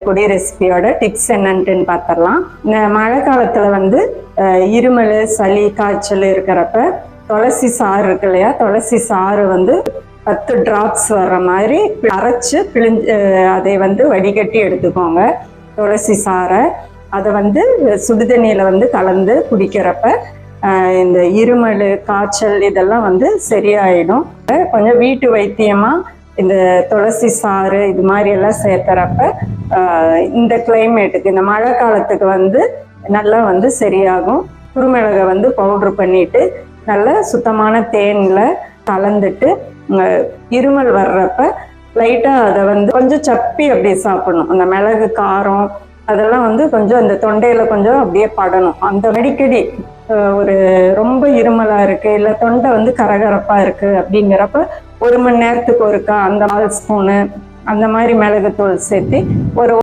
பொடி ரெசிபியோட டிப்ஸ் என்னன்ட்டு பார்த்துடலாம். இந்த மழை காலத்துல வந்து இருமல், சளி, காய்ச்சல் இருக்கிறப்ப துளசி சாறு இருக்கு இல்லையா, துளசி சாறு வந்து 10 டிராப்ஸ் வர்ற மாதிரி அரைச்சு பிழிஞ்சு அதை வந்து வடிகட்டி எடுத்துக்கோங்க. துளசி சாறை அதை வந்து சுடுதண்ணியில வந்து கலந்து குடிக்கிறப்ப இந்த இருமல், காய்ச்சல் இதெல்லாம் வந்து சரியாயிடும். கொஞ்சம் வீட்டு வைத்தியமா இந்த துளசி சாறு இது மாதிரி எல்லாம் சேர்த்துறப்ப இந்த கிளைமேட்டுக்கு, இந்த மழை காலத்துக்கு வந்து நல்லா வந்து சரியாகும். குருமிளகை வந்து பவுட்ரு பண்ணிட்டு நல்லா சுத்தமான தேன்ல கலந்துட்டு இருமல் வர்றப்ப லைட்டாக அதை வந்து கொஞ்சம் சப்பி அப்படியே சாப்பிடணும். அந்த மிளகு காரம் அதெல்லாம் வந்து கொஞ்சம் அந்த தொண்டையில கொஞ்சம் அப்படியே படணும். அந்த அடிக்கடி ஒரு ரொம்ப இருமலா இருக்கு, இல்லை தொண்டை வந்து கரகரப்பா இருக்கு அப்படிங்கிறப்ப 1 மணி நேரத்துக்கு ஒருக்கா அந்த 4 ஸ்பூனு அந்த மாதிரி மிளகுத்தூள் சேர்த்து ஒரு